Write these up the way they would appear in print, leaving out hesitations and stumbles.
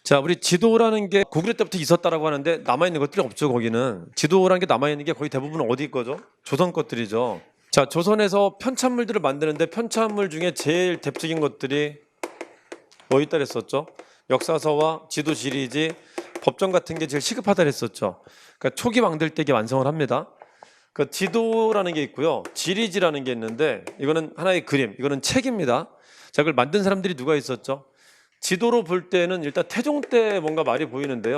자, 우리 지도라는 게 고구려 때부터 있었다라고 하는데 남아있는 것들이 없죠. 거기는 지도라는 게 남아있는 게 거의 대부분 어디 거죠? 조선 것들이죠. 자, 조선에서 편찬물들을 만드는데 편찬물 중에 제일 대표적인 것들이 뭐 있다 그랬었죠? 역사서와 지도 지리지, 법정 같은 게 제일 시급하다 그랬었죠. 그러니까 초기 왕들 때 이게 완성을 합니다. 그 지도라는 게 있고요, 지리지라는 게 있는데 이거는 하나의 그림, 이거는 책입니다. 자, 그걸 만든 사람들이 누가 있었죠? 지도로 볼 때는 일단 태종 때 뭔가 말이 보이는데요.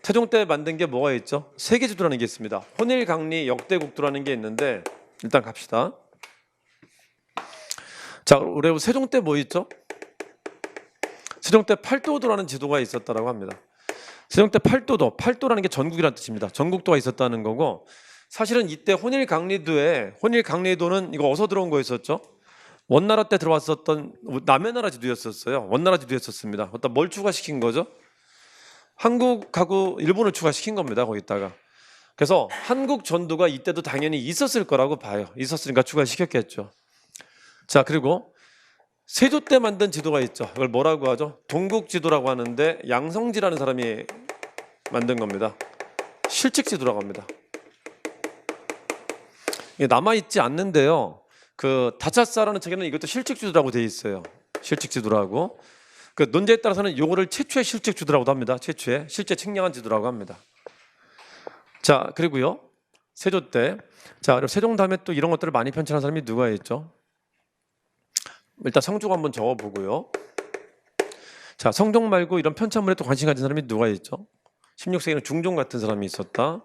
태종 때 만든 게 뭐가 있죠? 세계지도라는 게 있습니다. 혼일강리 역대국도라는 게 있는데 일단 갑시다. 자, 우리 세종 때 뭐 있죠? 세종 때 팔도도라는 지도가 있었다라고 합니다. 세종 때 팔도도, 팔도라는 게 전국이라는 뜻입니다. 전국도가 있었다는 거고, 사실은 이때 혼일강리도는 이거 어디서 들어온 거였었죠? 원나라 때 들어왔었던 남해나라 지도였었어요. 원나라 지도였었습니다. 일단 뭘 추가시킨 거죠? 한국하고 일본을 추가시킨 겁니다. 거기다가. 그래서 한국 전도가 이때도 당연히 있었을 거라고 봐요. 있었으니까 추가시켰겠죠. 자, 그리고 세조 때 만든 지도가 있죠. 이걸 뭐라고 하죠? 동국지도라고 하는데 양성지라는 사람이 만든 겁니다. 실측지도라고 합니다. 이게 남아있지 않는데요. 그 다차사라는 책에는 이것도 실측지도라고 되어 있어요. 실측지도라고. 그 논제에 따라서는 이거를 최초의 실측지도라고도 합니다. 최초의 실제 측량한 지도라고 합니다. 자, 그리고요, 세조 때, 자, 그리고 세종 다음에 또 이런 것들을 많이 편찬한 사람이 누가 있죠? 일단 성종 한번 적어보고요. 자, 성종 말고 이런 편찬물에 또 관심 가진 사람이 누가 있죠? 16세기에는 중종 같은 사람이 있었다.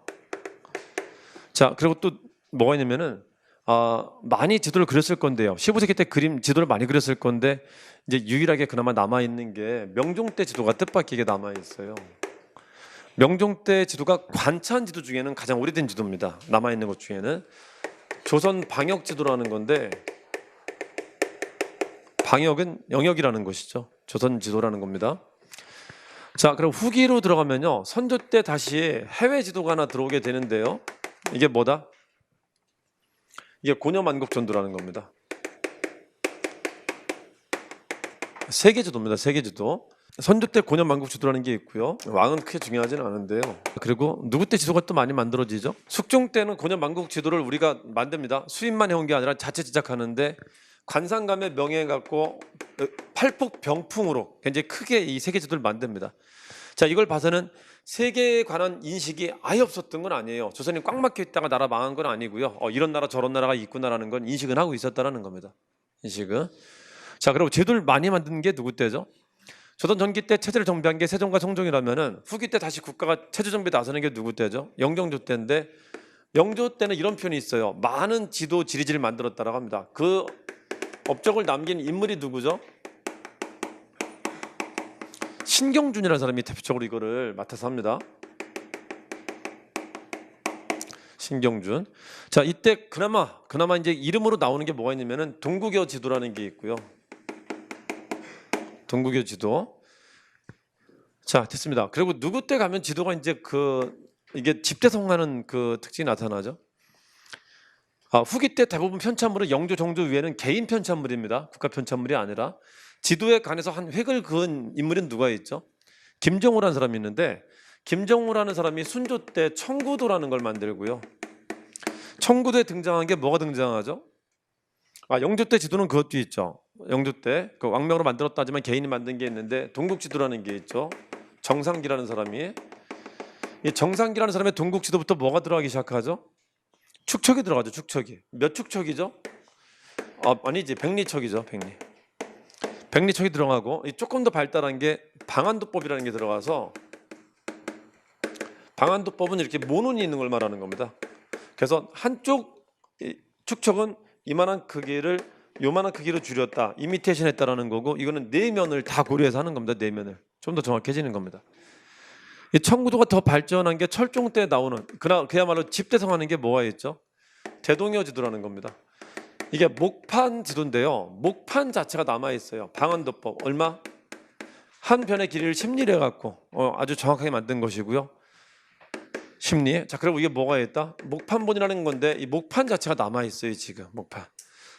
자, 그리고 또 뭐가 있냐면은 많이 지도를 그렸을 건데요. 15세기 때 지도를 많이 그렸을 건데 이제 유일하게 그나마 남아 있는 게 명종 때 지도가 뜻밖에게 남아 있어요. 명종 때 지도가 관찬 지도 중에는 가장 오래된 지도입니다. 남아 있는 것 중에는 조선 방역 지도라는 건데, 방역은 영역이라는 것이죠. 조선 지도라는 겁니다. 자, 그럼 후기로 들어가면요, 선조 때 다시 해외 지도가 하나 들어오게 되는데요. 이게 뭐다? 이게 고려만국전도라는 겁니다. 세계지도입니다. 세계지도. 선조 때 고려만국지도라는 게 있고요. 왕은 크게 중요하지는 않은데요. 그리고 누구 때 지도가 또 많이 만들어지죠? 숙종 때는 고려만국지도를 우리가 만듭니다. 수입만 해온 게 아니라 자체 제작하는데 관상감의 명예 갖고 팔폭병풍으로 굉장히 크게 이 세계지도를 만듭니다. 자, 이걸 봐서는 세계에 관한 인식이 아예 없었던 건 아니에요. 조선이 꽉 막혀 있다가 나라 망한 건 아니고요. 이런 나라 저런 나라가 있구나라는 건 인식은 하고 있었다라는 겁니다. 인식은. 자, 그리고 제도를 많이 만든 게 누구 때죠? 조선 전기 때 체제를 정비한 게 세종과 성종이라면은 후기 때 다시 국가가 체제 정비 나서는 게 누구 때죠? 영종조 때인데, 영조 때는 이런 표현이 있어요. 많은 지도 지리지를 만들었다라고 합니다. 그 업적을 남긴 인물이 누구죠? 신경준이라는 사람이 대표적으로 이거를 맡아서 합니다. 신경준. 자, 이때 그나마 이제 이름으로 나오는 게 뭐가 있냐면은 동국여 지도라는 게 있고요. 동국여 지도. 자, 됐습니다. 그리고 누구 때 가면 지도가 이제 이게 집대성하는 그 특징이 나타나죠. 후기 때 대부분 편찬물은 영조, 정조 위에는 개인 편찬물입니다. 국가 편찬물이 아니라. 지도에 관해서 한 획을 그은 인물은 누가 있죠? 김정우라는 사람이 있는데, 김정우라는 사람이 순조 때 청구도라는 걸 만들고요. 청구도에 등장한 게 뭐가 등장하죠? 영조 때 지도는 그것도 있죠. 영조 때 그 왕명으로 만들었다 하지만 개인이 만든 게 있는데 동국지도라는 게 있죠. 정상기라는 사람이. 이 정상기라는 사람의 동국지도부터 뭐가 들어가기 시작하죠? 축척이 들어가죠. 축척이. 몇 축척이죠? 아니지, 백리척이죠. 백리척이 들어가고, 조금 더 발달한 게 방한도법이라는 게 들어가서, 방한도법은 이렇게 모눈이 있는 걸 말하는 겁니다. 그래서 한쪽 축척은 이만한 크기를 요만한 크기로 줄였다, 이미테이션 했다라는 거고, 이거는 네 면을 다 고려해서 하는 겁니다. 네 면을. 좀 더 정확해지는 겁니다. 이 청구도가 더 발전한 게 철종 때 나오는, 그야말로 집대성하는 게 뭐가 있죠? 대동여 지도라는 겁니다. 이게 목판 지도인데요. 목판 자체가 남아 있어요. 방한도법 얼마? 한 편의 길이를 10리를 해갖고 아주 정확하게 만든 것이고요. 10리. 자, 그리고 이게 뭐가 있다? 목판본이라는 건데 이 목판 자체가 남아 있어요. 지금 목판.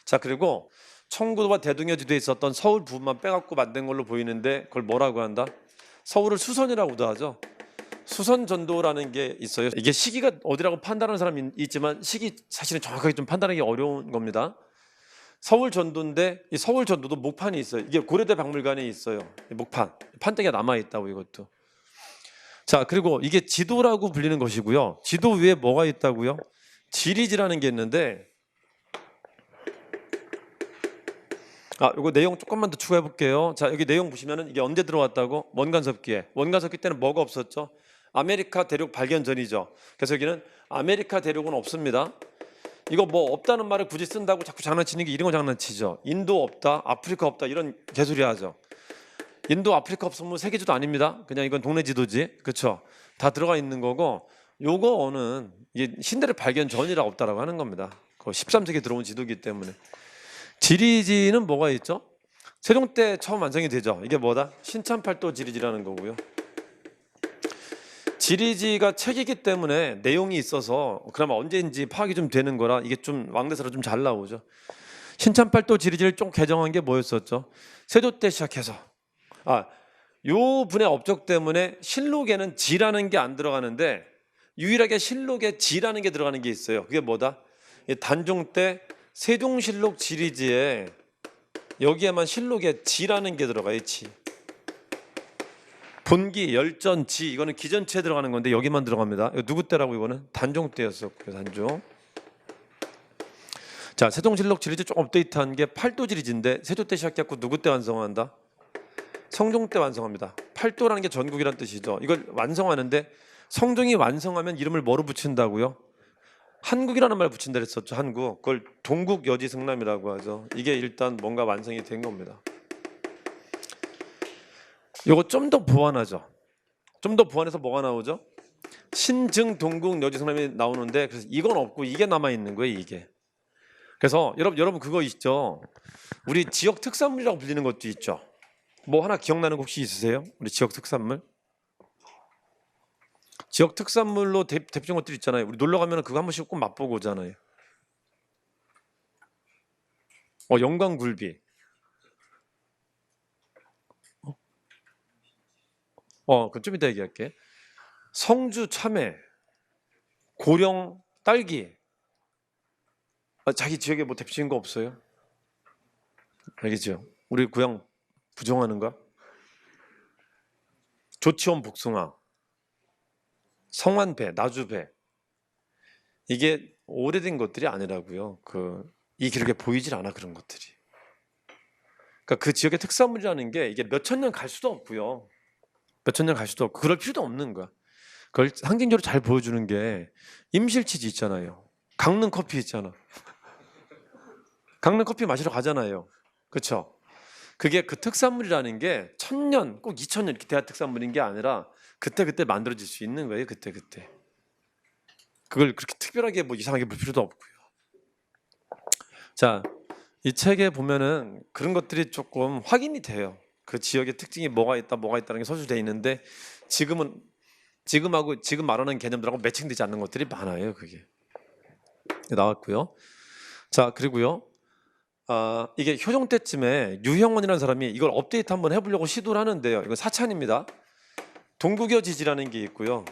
자, 그리고 청구도와 대동여 지도에 있었던 서울 부분만 빼갖고 만든 걸로 보이는데 그걸 뭐라고 한다? 서울을 수선이라고도 하죠. 수선 전도라는 게 있어요. 이게 시기가 어디라고 판단하는 사람이 있지만 시기 사실은 정확하게 좀 판단하기 어려운 겁니다. 서울 전도인데 이 서울 전도도 목판이 있어요. 이게 고려대 박물관에 있어요. 목판, 판때기가 남아 있다고 이것도. 자, 그리고 이게 지도라고 불리는 것이고요. 지도 위에 뭐가 있다고요? 지리지라는 게 있는데, 이거 내용 조금만 더 추가해 볼게요. 자, 여기 내용 보시면은 이게 언제 들어왔다고? 원간섭기에. 원간섭기 때는 뭐가 없었죠? 아메리카 대륙 발견 전이죠. 그래서 여기는 아메리카 대륙은 없습니다. 이거 뭐 없다는 말을 굳이 쓴다고 자꾸 장난치는 게 이런 거 장난치죠. 인도 없다, 아프리카 없다 이런 개소리 하죠. 인도, 아프리카 없으면 세계지도 아닙니다. 그냥 이건 동네 지도지, 그렇죠? 다 들어가 있는 거고, 요거는 이게 신대륙 발견 전이라 없다라고 하는 겁니다. 그 13세기에 들어온 지도기 때문에. 지리지는 뭐가 있죠? 세종 때 처음 완성이 되죠. 이게 뭐다? 신참팔도 지리지라는 거고요. 지리지가 책이기 때문에 내용이 있어서 그나마 언제인지 파악이 좀 되는 거라 이게 좀 왕대사로 좀 잘 나오죠. 신참팔도 지리지를 좀 개정한 게 뭐였었죠? 세조 때 시작해서 요 분의 업적 때문에 실록에는 지라는 게 안 들어가는데 유일하게 실록에 지라는 게 들어가는 게 있어요. 그게 뭐다? 단종 때 세종실록 지리지에 여기에만 실록에 지라는 게 들어가요. 지. 본기, 열전, 지 이거는 기전체에 들어가는 건데 여기만 들어갑니다. 이거 누구 때라고? 이거는 단종 때였었고요. 단종. 자, 세종실록 지리지 좀 업데이트한 게 팔도 지리지인데 세조 때 시작했고 누구 때 완성한다? 성종 때 완성합니다. 팔도라는 게 전국이란 뜻이죠. 이걸 완성하는데 성종이 완성하면 이름을 뭐로 붙인다고요? 한국이라는 말 붙인다 그랬었죠. 한국. 그걸 동국여지승남이라고 하죠. 이게 일단 뭔가 완성이 된 겁니다. 이거 좀 더 보완하죠. 좀 더 보완해서 뭐가 나오죠? 신증 동국여지승남이 나오는데 그래서 이건 없고 이게 남아 있는 거예요. 이게. 그래서 여러분 그거 있죠. 우리 지역 특산물이라고 불리는 것도 있죠. 뭐 하나 기억나는 거 혹시 있으세요? 우리 지역 특산물? 지역 특산물로 대표적인 것들 있잖아요. 우리 놀러 가면 그거 한 번씩 꼭 맛보고 오잖아요. 영광굴비. 그건 좀 이따 얘기할게. 성주 참외, 고령 딸기. 자기 지역에 뭐 대표적인 거 없어요? 알겠죠? 우리 고향 부정하는가? 조치원 복숭아, 성완배, 나주배. 이게 오래된 것들이 아니라고요. 이 기록에 보이질 않아 그런 것들이. 그러니까 그 지역의 특산물이라는 게 이게 몇천 년 갈 수도 없고요. 몇천 년 갈 수도 없고 그럴 필요도 없는 거야. 그걸 상징적으로 잘 보여주는 게 임실치즈 있잖아요. 강릉 커피 있잖아. 강릉 커피 마시러 가잖아요. 그렇죠? 그게 그 특산물이라는 게 1000년, 꼭 2000년 이렇게 돼야 특산물인 게 아니라 그때그때 만들어질 수 있는 거예요. 그때그때. 그걸 그렇게 특별하게 뭐 이상하게 볼 필요도 없고요. 자, 이 책에 보면은 그런 것들이 조금 확인이 돼요. 그 지역의 특징이 뭐가 있다는 게 서술되어 있는데 지금하고 지금 말하는 개념들하고 매칭되지 않는 것들이 많아요. 그게 나왔고요. 자, 그리고요. 이게 효종 때쯤에 유형원이라는 사람이 이걸 업데이트 한번 해보려고 시도를 하는데요. 이건 사찬입니다. 동국여지지라는 게 있고요.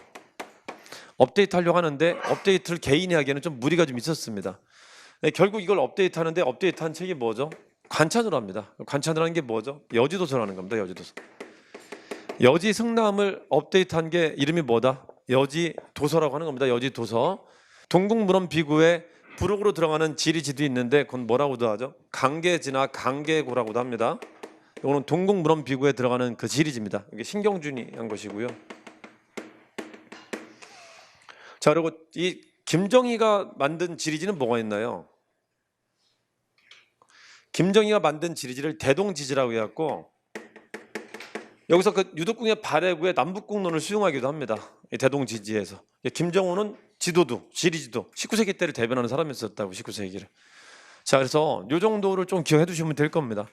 업데이트 하려고 하는데 업데이트를 개인이 하기에는 좀 무리가 좀 있었습니다. 결국 이걸 업데이트하는데 업데이트한 책이 뭐죠? 관찬으로 합니다. 관찬으로 하는 게 뭐죠? 여지도서라는 겁니다. 여지도서. 여지승남을 업데이트한 게 이름이 뭐다? 여지도서라고 하는 겁니다. 여지도서. 동국문헌비구에 부록으로 들어가는 지리지도 있는데 그건 뭐라고도 하죠? 강계지나 강계고라고도 합니다. 이거는 동국문헌비구에 들어가는 그 지리지입니다. 이게 신경준이 한 것이고요. 자, 그리고 이 김정희가 만든 지리지는 뭐가 있나요? 김정희가 만든 지리지를 대동지지라고 해갖고 여기서 그 유독궁의 발해구의 남북국론을 수용하기도 합니다. 이 대동지지에서. 김정호는 지도도, 지리지도 19세기 때를 대변하는 사람이었다고 19세기를. 자, 그래서 이 정도를 좀 기억해 두시면 될 겁니다.